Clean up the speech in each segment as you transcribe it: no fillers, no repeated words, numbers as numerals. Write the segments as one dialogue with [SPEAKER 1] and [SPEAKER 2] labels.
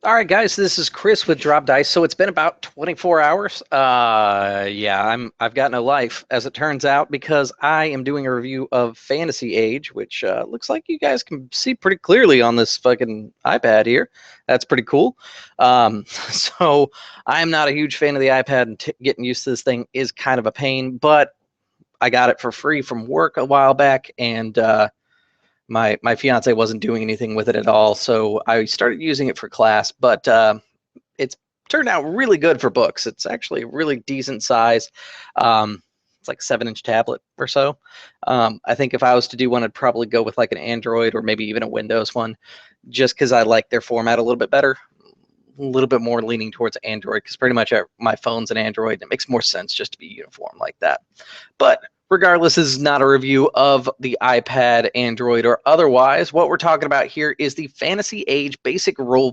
[SPEAKER 1] All right, guys, this is Chris with Drop Dice. So it's been about 24 hours. Yeah, I've got no life, as it turns out, because I am doing a review of Fantasy Age, which looks like you guys can see pretty clearly on this fucking iPad here. That's pretty cool. So I am not a huge fan of the iPad, and getting used to this thing is kind of a pain. But I got it for free from work a while back, and my fiance wasn't doing anything with it at all, so I started using it for class. But it's turned out really good for books. It's actually a really decent size. It's like a 7-inch tablet or so. I think if I was to do one, I'd probably go with like an Android or maybe even a Windows one, just because I like their format a little bit better. A little bit more leaning towards Android because pretty much my phone's an Android, and it makes more sense just to be uniform like that. But regardless, this is not a review of the iPad, Android, or otherwise. What we're talking about here is the Fantasy Age Basic Rule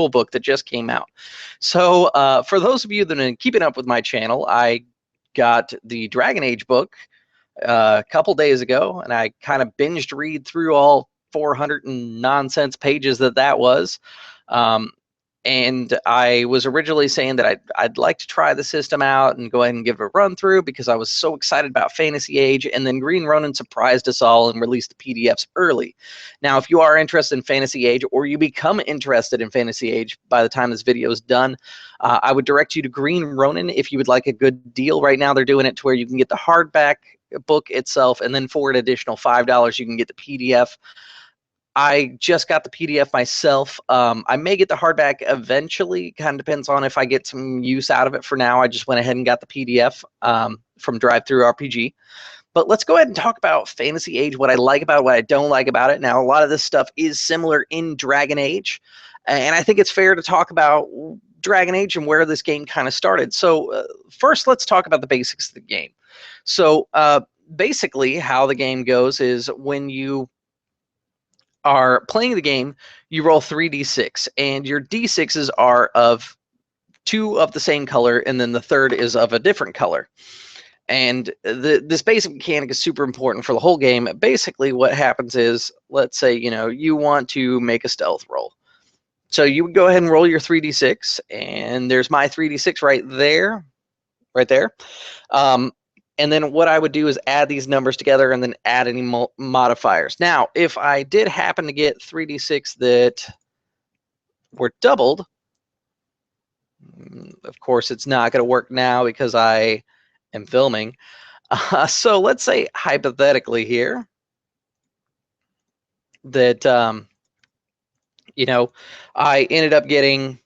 [SPEAKER 1] Book that just came out. So for those of you that have been keeping up with my channel, I got the Dragon Age book a couple days ago, and I kind of binged read through all 400 and nonsense pages that was. Um, and I was originally saying that I'd like to try the system out and go ahead and give it a run through because I was so excited about Fantasy Age, and then Green Ronin surprised us all and released the PDFs early. Now, if you are interested in Fantasy Age, or you become interested in Fantasy Age by the time this video is done, I would direct you to Green Ronin if you would like a good deal. Right now, they're doing it to where you can get the hardback book itself, and then for an additional $5, you can get the PDF. I just got the PDF myself. I may get the hardback eventually. Kind of depends on if I get some use out of it. For now, I just went ahead and got the PDF from DriveThruRPG. But let's go ahead and talk about Fantasy Age, what I like about it, what I don't like about it. Now, a lot of this stuff is similar in Dragon Age, and I think it's fair to talk about Dragon Age and where this game kind of started. So first, let's talk about the basics of the game. So basically, how the game goes is when you are playing the game, you roll 3d6, and your d6s are of two of the same color, and then the third is of a different color. And this basic mechanic is super important for the whole game. Basically, what happens is, let's say, you want to make a stealth roll. So you would go ahead and roll your 3d6, and there's my 3d6 right there, right there. And then what I would do is add these numbers together and then add any modifiers. Now, if I did happen to get 3d6 that were doubled, of course, it's not going to work now because I am filming. So let's say hypothetically here that, I ended up getting,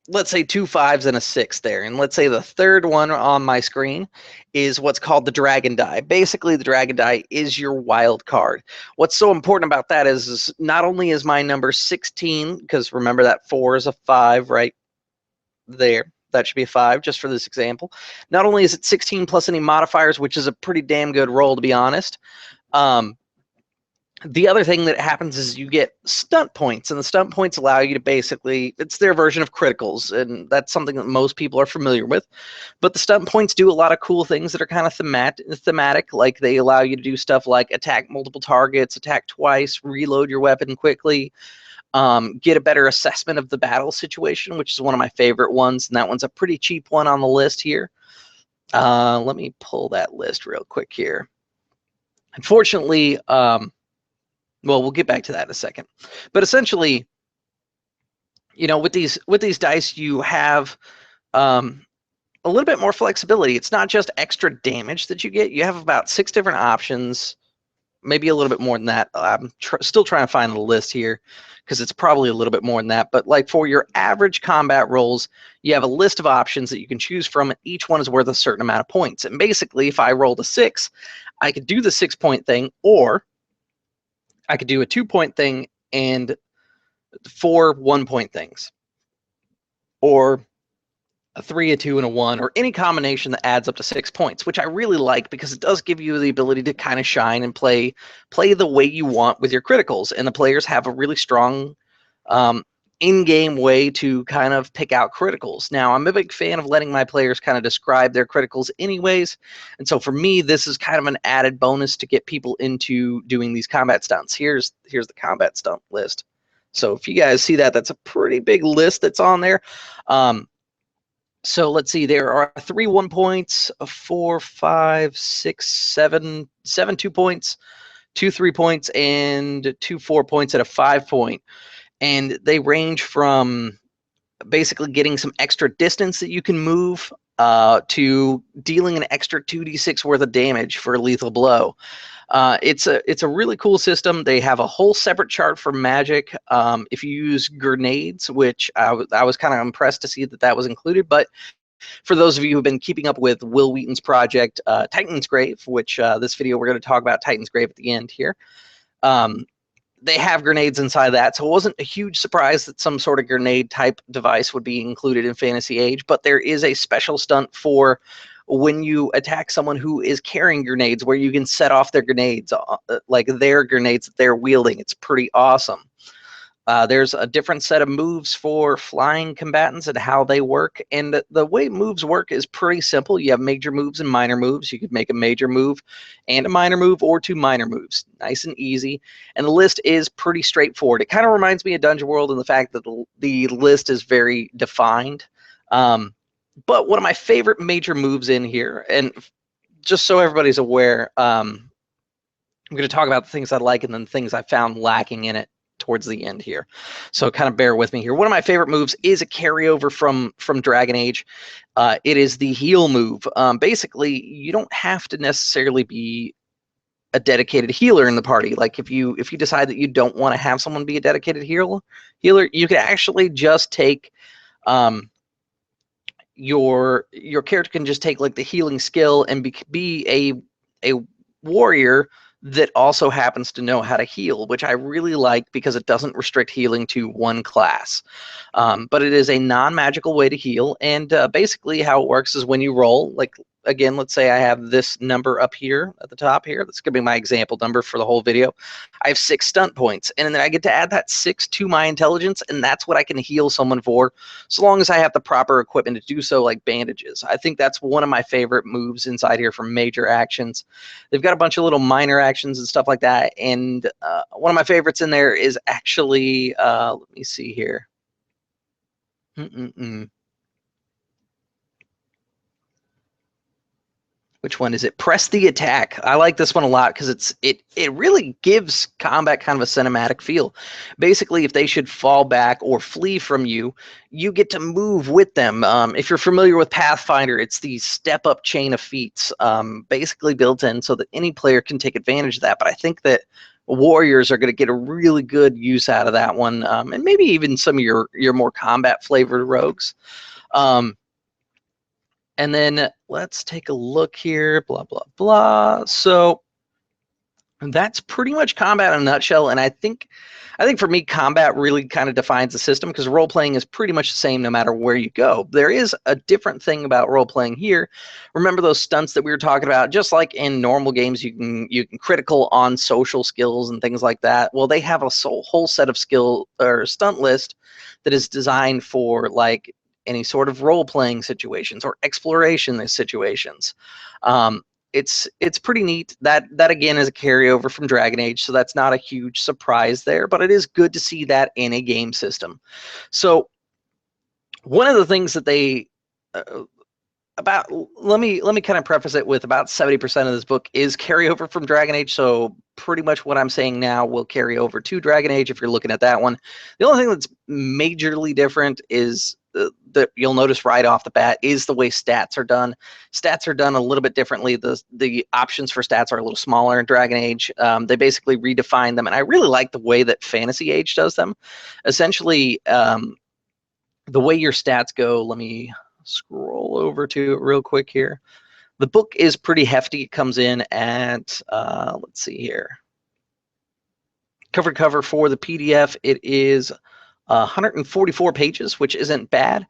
[SPEAKER 1] let's say, 2 5s and a 6 there. And let's say the third one on my screen is what's called the dragon die. Basically, the dragon die is your wild card. What's so important about that is not only is my number 16, because remember that 4 is a 5 right there. That should be a 5 just for this example. Not only is it 16 plus any modifiers, which is a pretty damn good roll, to be honest. The other thing that happens is you get stunt points, and the stunt points allow you to basically, it's their version of criticals, and that's something that most people are familiar with. But the stunt points do a lot of cool things that are kind of thematic, like they allow you to do stuff like attack multiple targets, attack twice, reload your weapon quickly, get a better assessment of the battle situation, which is one of my favorite ones, and that one's a pretty cheap one on the list here. Let me pull that list real quick here. Unfortunately, well, we'll get back to that in a second. But essentially, with these dice, you have a little bit more flexibility. It's not just extra damage that you get. You have about 6 different options, maybe a little bit more than that. I'm still trying to find the list here because it's probably a little bit more than that. But like for your average combat rolls, you have a list of options that you can choose from. And each one is worth a certain amount of points. And basically, if I rolled a 6, I could do the 6-point thing, or I could do a 2-point thing and 4 1-point things, or a 3, a 2, and a 1, or any combination that adds up to 6 points, which I really like because it does give you the ability to kind of shine and play the way you want with your criticals. And the players have a really strong in-game way to kind of pick out criticals. Now, I'm a big fan of letting my players kind of describe their criticals anyways, and so for me, this is kind of an added bonus to get people into doing these combat stunts. Here's the combat stunt list. So if you guys see that, that's a pretty big list that's on there. So let's see, there are 3 1 points, 4, 5, 6, 7, 7 2 points, 2 3 points, and 2 4 points at a 5 point. And they range from basically getting some extra distance that you can move to dealing an extra 2d6 worth of damage for a lethal blow. It's a really cool system. They have a whole separate chart for magic. If you use grenades, which I was kind of impressed to see that that was included, but for those of you who've been keeping up with Will Wheaton's project, Titan's Grave, which this video we're going to talk about Titan's Grave at the end here. They have grenades inside that, so it wasn't a huge surprise that some sort of grenade type device would be included in Fantasy Age, but there is a special stunt for when you attack someone who is carrying grenades where you can set off their grenades, like their grenades that they're wielding. It's pretty awesome. There's a different set of moves for flying combatants and how they work. And the way moves work is pretty simple. You have major moves and minor moves. You could make a major move and a minor move, or 2 minor moves. Nice and easy. And the list is pretty straightforward. It kind of reminds me of Dungeon World in the fact that the list is very defined. But one of my favorite major moves in here, and just so everybody's aware, I'm going to talk about the things I like and then the things I found lacking in it towards the end here. So kind of bear with me here. One of my favorite moves is a carryover from Dragon Age. It is the heal move. Basically, you don't have to necessarily be a dedicated healer in the party. Like if you decide that you don't want to have someone be a dedicated healer, you could actually just take your character can just take like the healing skill and be a warrior that also happens to know how to heal, which I really like because it doesn't restrict healing to one class. But it is a non-magical way to heal, and basically how it works is when you roll, like, again, let's say I have this number up here at the top here. That's going to be my example number for the whole video. I have 6 stunt points, and then I get to add that 6 to my intelligence, and that's what I can heal someone for, so long as I have the proper equipment to do so, like bandages. I think that's one of my favorite moves inside here for major actions. They've got a bunch of little minor actions and stuff like that, and one of my favorites in there is actually, let me see here. Which one is it? Press the attack. I like this one a lot because it really gives combat kind of a cinematic feel. Basically, if they should fall back or flee from you, you get to move with them. If you're familiar with Pathfinder, it's the step-up chain of feats, basically built in so that any player can take advantage of that. But I think that warriors are going to get a really good use out of that one, and maybe even some of your more combat-flavored rogues. And then let's take a look here, blah, blah, blah. So that's pretty much combat in a nutshell. And I think for me, combat really kind of defines the system, because role-playing is pretty much the same no matter where you go. There is a different thing about role-playing here. Remember those stunts that we were talking about? Just like in normal games, you can critical on social skills and things like that. Well, they have a whole set of skill or stunt list that is designed for like any sort of role-playing situations or exploration situations. It's pretty neat. That again is a carryover from Dragon Age, so that's not a huge surprise there, but it is good to see that in a game system. So one of the things that they let me kind of preface it with about 70% of this book is carryover from Dragon Age, so pretty much what I'm saying now will carry over to Dragon Age if you're looking at that one. The only thing that's majorly different is that you'll notice right off the bat is the way stats are done. Stats are done a little bit differently. The options for stats are a little smaller in Dragon Age. They basically redefine them, and I really like the way that Fantasy Age does them. Essentially, the way your stats go, let me scroll over to it real quick here. The book is pretty hefty. It comes in at, let's see here, cover to cover for the PDF. It is 144 pages, which isn't bad.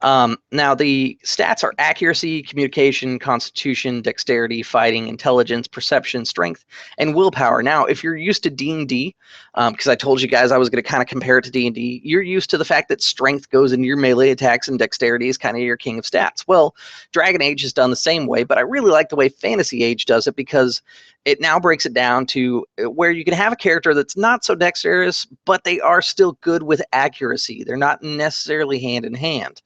[SPEAKER 1] Now, the stats are accuracy, communication, constitution, dexterity, fighting, intelligence, perception, strength, and willpower. Now, if you're used to D&D, because I told you guys I was going to kind of compare it to D&D, you're used to the fact that strength goes into your melee attacks and dexterity is kind of your king of stats. Well, Dragon Age is done the same way, but I really like the way Fantasy Age does it, because it now breaks it down to where you can have a character that's not so dexterous, but they are still good with accuracy. They're not necessarily hand in hand.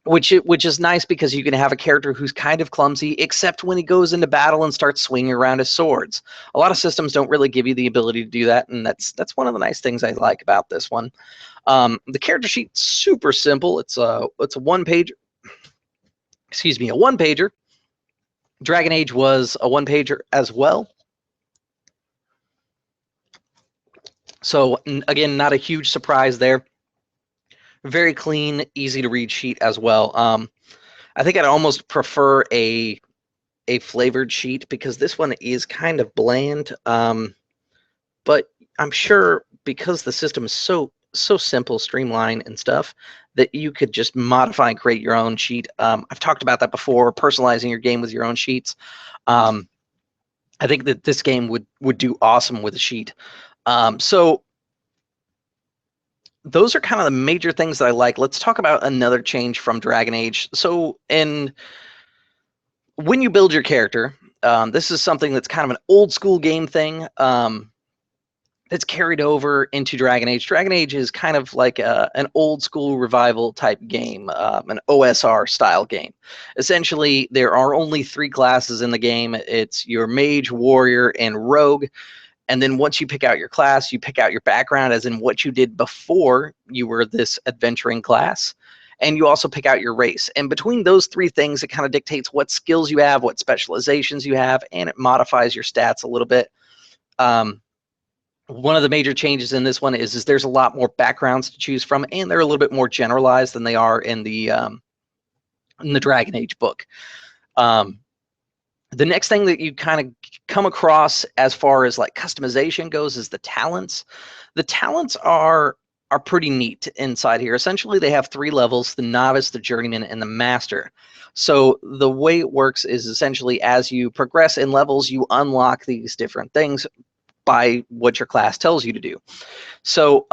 [SPEAKER 1] Which is nice because you can have a character who's kind of clumsy, except when he goes into battle and starts swinging around his swords. A lot of systems don't really give you the ability to do that, and that's one of the nice things I like about this one. The character sheet's super simple. It's a one page. Excuse me, a one pager. Dragon Age was a one pager as well. So again, not a huge surprise there. Very clean, easy to read sheet as well. I think I'd almost prefer a flavored sheet because this one is kind of bland. But I'm sure because the system is so simple, streamlined, and stuff, that you could just modify and create your own sheet. I've talked about that before, personalizing your game with your own sheets. I think that this game would do awesome with a sheet. So those are kind of the major things that I like. Let's talk about another change from Dragon Age. So when you build your character, this is something that's kind of an old school game thing that's carried over into Dragon Age. Dragon Age is kind of like an old school revival type game, an OSR style game. Essentially, there are only 3 classes in the game. It's your mage, warrior, and rogue. And then once you pick out your class, you pick out your background, as in what you did before you were this adventuring class. And you also pick out your race. And between those 3 things, it kind of dictates what skills you have, what specializations you have, and it modifies your stats a little bit. One of the major changes in this one is there's a lot more backgrounds to choose from, and they're a little bit more generalized than they are in the Dragon Age book. The next thing that you kind of come across as far as like customization goes is the talents. The talents are pretty neat inside here. Essentially, they have 3 levels: the novice, the journeyman, and the master. So the way it works is essentially as you progress in levels, you unlock these different things by what your class tells you to do. So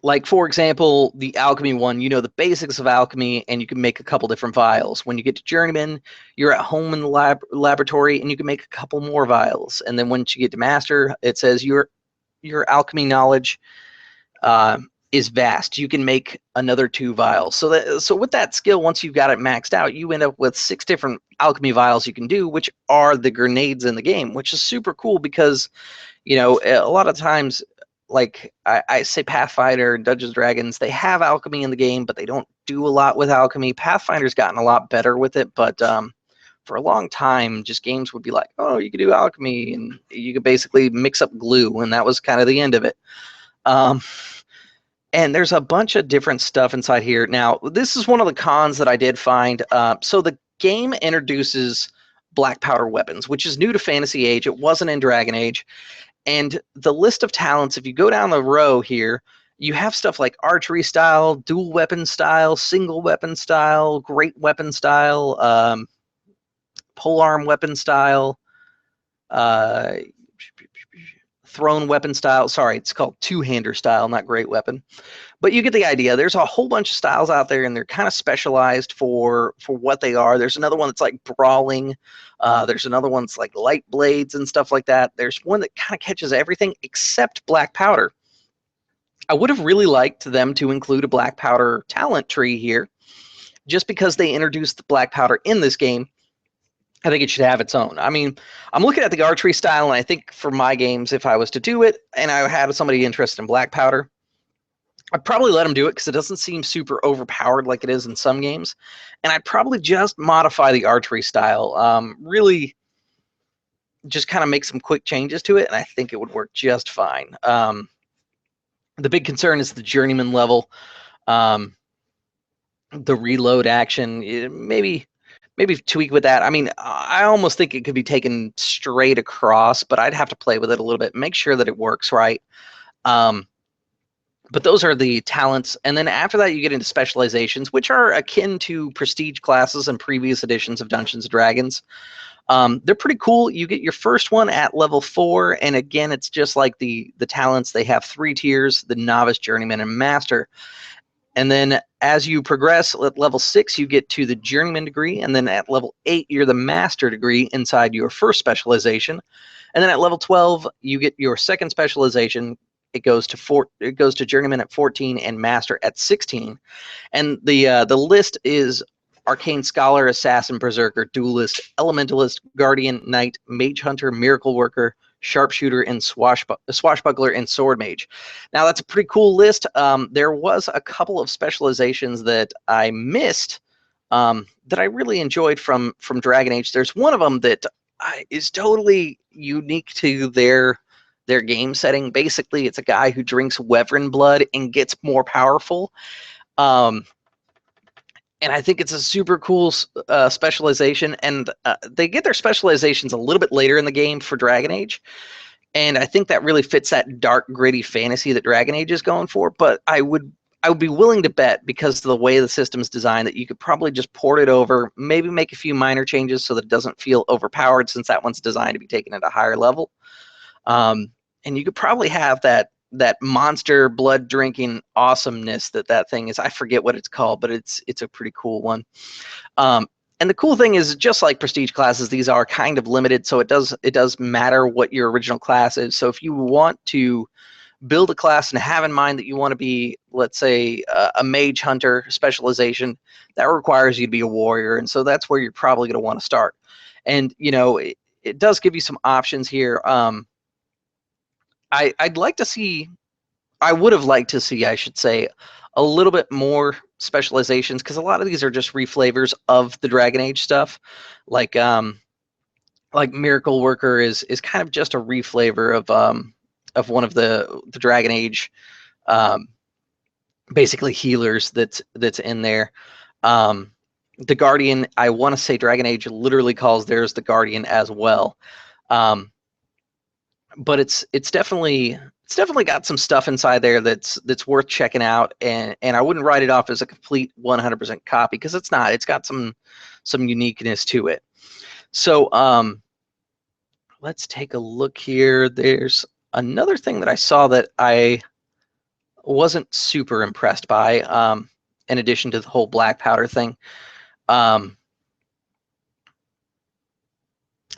[SPEAKER 1] like, for example, the alchemy one, you know the basics of alchemy, and you can make a couple different vials. When you get to journeyman, you're at home in the laboratory, and you can make a couple more vials. And then once you get to master, it says your alchemy knowledge is vast. You can make another 2 vials. So with that skill, once you've got it maxed out, you end up with 6 different alchemy vials you can do, which are the grenades in the game, which is super cool because, you know, a lot of times, like I say Pathfinder, Dungeons & Dragons, they have alchemy in the game, but they don't do a lot with alchemy. Pathfinder's gotten a lot better with it, but for a long time, just games would be like, oh, you can do alchemy, and you could basically mix up glue, and that was kind of the end of it. And there's a bunch of different stuff inside here. Now, this is one of the cons that I did find. So the game introduces black powder weapons, which is new to Fantasy Age. It wasn't in Dragon Age. And the list of talents, if you go down the row here, you have stuff like archery style, dual weapon style, single weapon style, great weapon style, polearm weapon style, thrown weapon style. Sorry, it's called two-hander style, not great weapon. But you get the idea. There's a whole bunch of styles out there, and they're kind of specialized for what they are. There's another one that's like brawling. There's another one that's like light blades and stuff like that. There's one that kind of catches everything except black powder. I would have really liked them to include a black powder talent tree here, just because they introduced the black powder in this game. I think it should have its own. I mean, I'm looking at the archery style, and I think for my games, if I was to do it and I had somebody interested in black powder, I'd probably let them do it because it doesn't seem super overpowered like it is in some games. And I'd probably just modify the archery style. Really just kind of make some quick changes to it, and I think it would work just fine. The big concern is the journeyman level. The reload action, maybe tweak with that. I mean, I almost think it could be taken straight across, but I'd have to play with it a little bit, make sure that it works right. But those are the talents. And then after that, you get into specializations, which are akin to prestige classes in previous editions of Dungeons & Dragons. They're pretty cool. You get your first one at level 4. And again, it's just like the talents. They have 3 tiers: the novice, journeyman, and master. And then as you progress at level 6, you get to the journeyman degree, and then at level 8, you're the master degree inside your first specialization. And then at level 12, you get your second specialization. It goes to journeyman at 14 and master at 16. And the list is arcane scholar, assassin, berserker, duelist, elementalist, guardian, knight, mage hunter, miracle worker, sharpshooter, and swashbuckler and sword mage. Now that's a pretty cool list. There was a couple of specializations that I missed that I really enjoyed from Dragon Age. There's one of them that is totally unique to their game setting. Basically, it's a guy who drinks wyvern blood and gets more powerful. And I think it's a super cool specialization, and they get their specializations a little bit later in the game for Dragon Age, and I think that really fits that dark, gritty fantasy that Dragon Age is going for. But I would be willing to bet, because of the way the system's designed, that you could probably just port it over, maybe make a few minor changes so that it doesn't feel overpowered, since that one's designed to be taken at a higher level. And you could probably have that monster blood drinking awesomeness that thing is. I forget what it's called, but it's a pretty cool one. And the cool thing is, just like prestige classes, these are kind of limited, so it does matter what your original class is. So if you want to build a class and have in mind that you want to be, let's say, a mage hunter specialization, that requires you to be a warrior, and so that's where you're probably going to want to start. And it does give you some options here. I'd like to see, I would have liked to see, I should say, a little bit more specializations, because a lot of these are just reflavors of the Dragon Age stuff. Like Miracle Worker is kind of just a reflavor of one of the Dragon Age basically healers that's in there. The Guardian, I want to say Dragon Age literally calls theirs the Guardian as well. But it's definitely got some stuff inside there that's worth checking out, and I wouldn't write it off as a complete 100% copy, because it's not. It's got some uniqueness to it. So let's take a look here. There's another thing that I saw that I wasn't super impressed by, in addition to the whole black powder thing.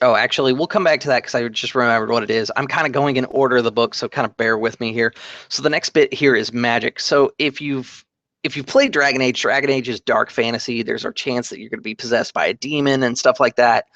[SPEAKER 1] Oh, actually, we'll come back to that, because I just remembered what it is. I'm kind of going in order of the book, so kind of bear with me here. So the next bit here is magic. So if you've played Dragon Age, Dragon Age is dark fantasy. There's a chance that you're going to be possessed by a demon and stuff like that.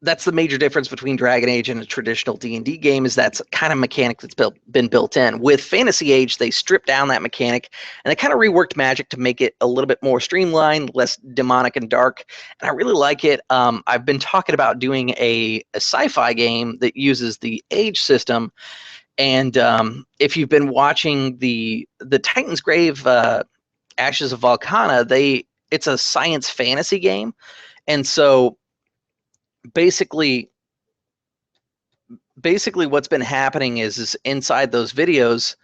[SPEAKER 1] That's the major difference between Dragon Age and a traditional D&D game, is that's kind of mechanic that's been built in. With Fantasy Age, they stripped down that mechanic, and they kind of reworked magic to make it a little bit more streamlined, less demonic and dark, and I really like it. I've been talking about doing a sci-fi game that uses the Age system, and if you've been watching the Titan's Grave, Ashes of Valhalla, it's a science fantasy game, and so basically what's been happening is inside those videos,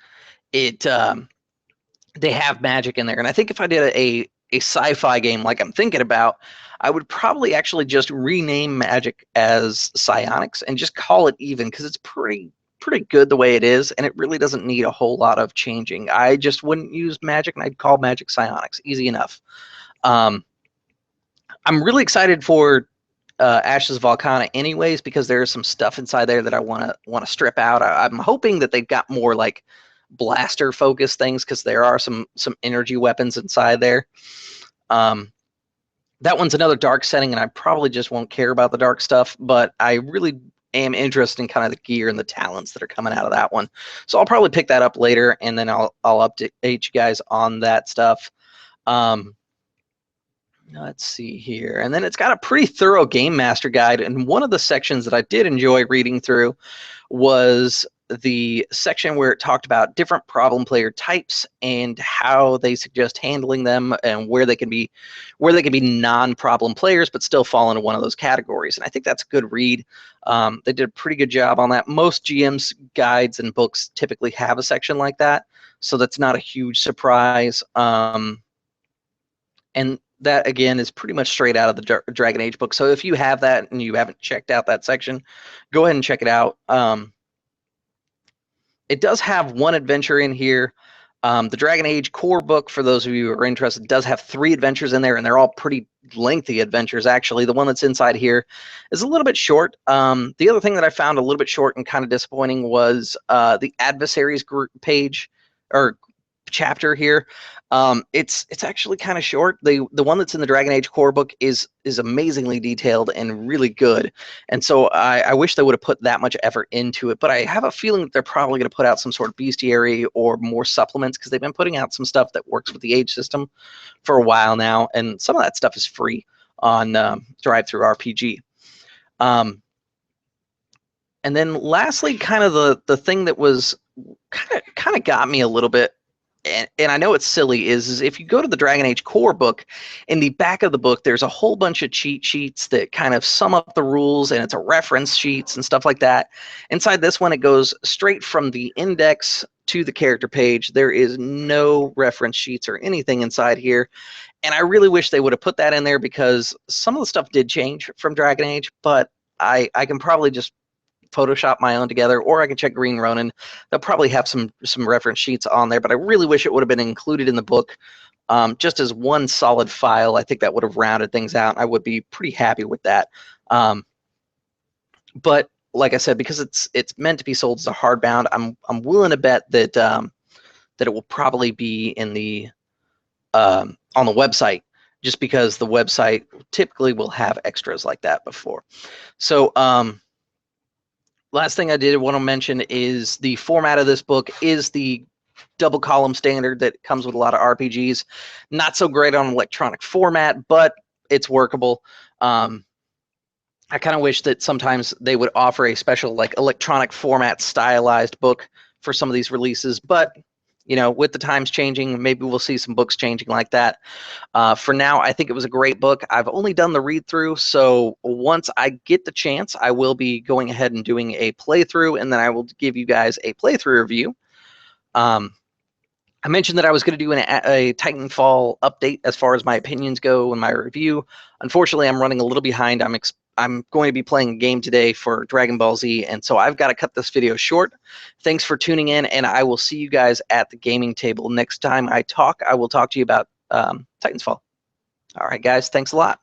[SPEAKER 1] they have magic in there. And I think if I did a sci-fi game like I'm thinking about, I would probably actually just rename magic as psionics and just call it even, because it's pretty good the way it is, and it really doesn't need a whole lot of changing. I just wouldn't use magic, and I'd call magic psionics. Easy enough. I'm really excited for Ashes of Valhalla anyways, because there's some stuff inside there that I want to strip out. I'm hoping that they've got more like blaster focused things, because there are some energy weapons inside there. That one's another dark setting, and I probably just won't care about the dark stuff, but I really am interested in kind of the gear and the talents that are coming out of that one. So I'll probably pick that up later, and then I'll update you guys on that stuff. Let's see here. And then it's got a pretty thorough game master guide. And one of the sections that I did enjoy reading through was the section where it talked about different problem player types and how they suggest handling them, and where they can be non-problem players but still fall into one of those categories. And I think that's a good read. They did a pretty good job on that. Most GM's guides and books typically have a section like that, so that's not a huge surprise. And that, again, is pretty much straight out of the Dragon Age book. So if you have that and you haven't checked out that section, go ahead and check it out. it does have one adventure in here. The Dragon Age core book, for those of you who are interested, does have 3 adventures in there, and they're all pretty lengthy adventures, actually. The one that's inside here is a little bit short. The other thing that I found a little bit short and kind of disappointing was the adversaries group page, or chapter here. It's actually kind of short. The one that's in the Dragon Age core book is amazingly detailed and really good, and so I wish they would have put that much effort into it. But I have a feeling that they're probably going to put out some sort of bestiary or more supplements, because they've been putting out some stuff that works with the age system for a while now, and some of that stuff is free on DriveThruRPG. And then lastly, kind of the thing that was kind of got me a little bit, and I know it's silly, is if you go to the Dragon Age core book, in the back of the book, there's a whole bunch of cheat sheets that kind of sum up the rules, and it's a reference sheets and stuff like that. Inside this one, it goes straight from the index to the character page. There is no reference sheets or anything inside here. And I really wish they would have put that in there, because some of the stuff did change from Dragon Age, but I can probably just Photoshop my own together, or I can check Green Ronin. They'll probably have some reference sheets on there, but I really wish it would have been included in the book, just as one solid file. I think that would have rounded things out. I would be pretty happy with that. But like I said, because it's meant to be sold as a hardbound, I'm willing to bet that that it will probably be in the on the website, just because the website typically will have extras like that before. So last thing I did want to mention is the format of this book is the double column standard that comes with a lot of RPGs. Not so great on electronic format, but it's workable. I kind of wish that sometimes they would offer a special like electronic format stylized book for some of these releases, but you know, with the times changing, maybe we'll see some books changing like that. For now, I think it was a great book. I've only done the read through, so once I get the chance, I will be going ahead and doing a playthrough, and then I will give you guys a playthrough review. I mentioned that I was going to do a Titanfall update as far as my opinions go in my review. Unfortunately, I'm running a little behind. I'm going to be playing a game today for Dragon Ball Z, and so I've got to cut this video short. Thanks for tuning in, and I will see you guys at the gaming table. Next time I will talk to you about Titanfall. All right, guys, thanks a lot.